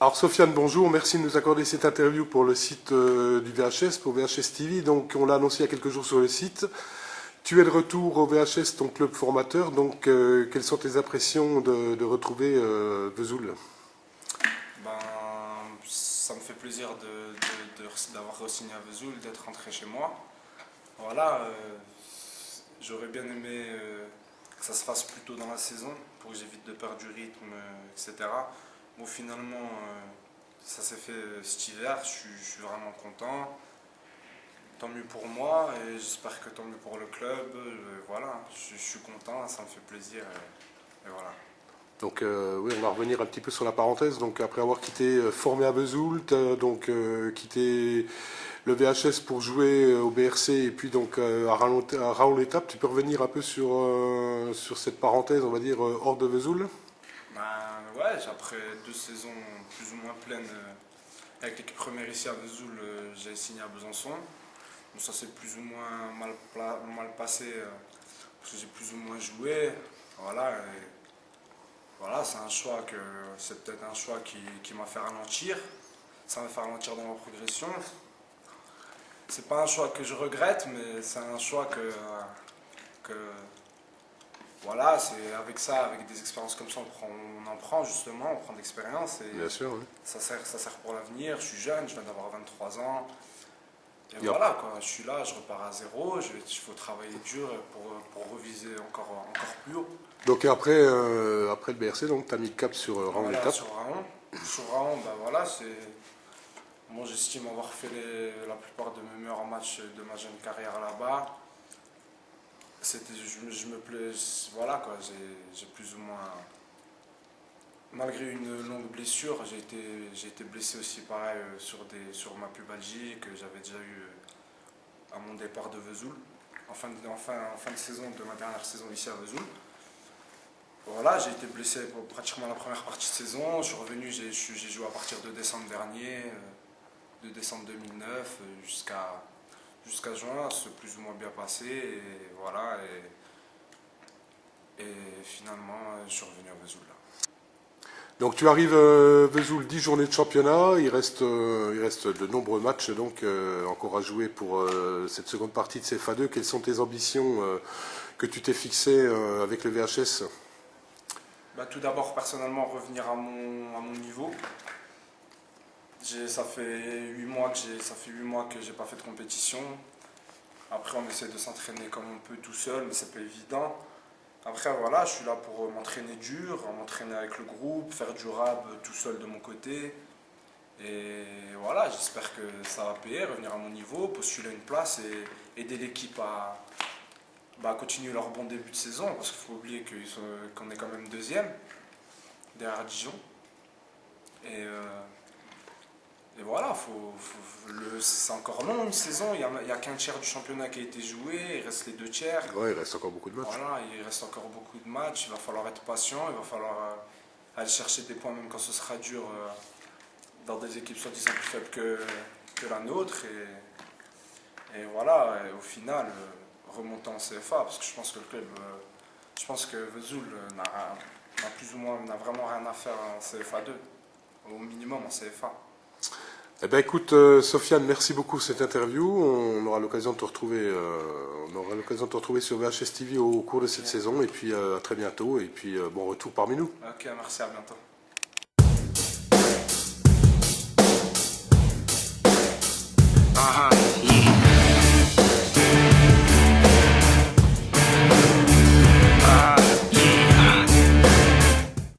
Alors Sofiane, bonjour, merci de nous accorder cette interview pour le site du VHS, pour VHS TV. Donc on l'a annoncé il y a quelques jours sur le site. Tu es de retour au VHS, ton club formateur, donc quelles sont tes impressions de retrouver Vesoul? Ben, ça me fait plaisir d'avoir re-signé à Vesoul, d'être rentré chez moi. Voilà, j'aurais bien aimé que ça se fasse plus tôt dans la saison pour que j'évite de perdre du rythme, etc. Bon, finalement, ça s'est fait cet hiver, je suis vraiment content. Tant mieux pour moi et j'espère que tant mieux pour le club. Voilà, je suis content, ça me fait plaisir et voilà. Donc oui, on va revenir un petit peu sur la parenthèse. Donc après avoir quitté, formé à Vesoul, donc quitté le VHS pour jouer au BRC et puis donc à Raoul-l'Étape, tu peux revenir un peu sur cette parenthèse, on va dire, hors de Vesoul? Ben ouais, après 2 saisons plus ou moins pleines avec l'équipe première ici à Vesoul, j'ai signé à Besançon. Bon, ça s'est plus ou moins mal passé parce que j'ai plus ou moins joué. Voilà, et voilà, c'est peut-être un choix qui m'a fait ralentir. Ça m'a fait ralentir dans ma progression. C'est pas un choix que je regrette, mais c'est un choix que voilà, c'est avec ça, avec des expériences comme ça, on en prend justement, on prend de l'expérience et Bien sûr, oui. ça sert pour l'avenir. Je suis jeune, je viens d'avoir 23 ans. Et Yep. voilà, quoi, je suis là, je repars à zéro, il faut travailler dur pour reviser encore plus haut. Donc après le BRC, donc tu as mis le cap sur Voilà, Raoul-l'Étape. sur Raon. Sur Raon, ben voilà, moi j'estime avoir fait la plupart de mes meilleurs matchs de ma jeune carrière là-bas. Je me plais, voilà quoi, j'ai plus ou moins, malgré une longue blessure, j'ai été blessé aussi pareil sur ma pubalgie que j'avais déjà eu à mon départ de Vesoul, en fin de saison de ma dernière saison ici à Vesoul. Voilà, j'ai été blessé pour pratiquement la première partie de saison, je suis revenu, j'ai joué à partir de décembre dernier, de décembre 2009 jusqu'à juin, c'est plus ou moins bien passé et voilà, et finalement je suis revenu à Vesoul là. Donc tu arrives Vesoul, 10 journées de championnat, il reste de nombreux matchs donc encore à jouer pour cette seconde partie de CFA2. Quelles sont tes ambitions que tu t'es fixées avec le VHS? Bah, tout d'abord personnellement revenir à mon niveau. Ça fait 8 mois que j'ai pas fait de compétition. Après on essaie de s'entraîner comme on peut tout seul, mais c'est pas évident. Après voilà, je suis là pour m'entraîner dur, m'entraîner avec le groupe, faire du rab tout seul de mon côté. Et voilà, j'espère que ça va payer, revenir à mon niveau, postuler une place et aider l'équipe à continuer leur bon début de saison, parce qu'il faut oublier qu'on est quand même deuxième derrière Dijon. Et voilà, c'est encore long une saison, il n'y a qu'un tiers du championnat qui a été joué, il reste les 2 tiers. Ouais, il reste encore beaucoup de matchs. Voilà, il reste encore beaucoup de matchs, il va falloir être patient, il va falloir aller chercher des points même quand ce sera dur dans des équipes soi-disant plus faibles que la nôtre. Et voilà, et au final, remonter en CFA, parce que je pense que le club, je pense que Vesoul n'a vraiment rien à faire en CFA2, au minimum en CFA. Eh ben écoute, Sofiane, merci beaucoup pour cette interview. On aura l'occasion de te retrouver, sur VHS TV au cours de cette saison. Et puis à très bientôt. Et puis bon retour parmi nous. Ok, merci, à bientôt.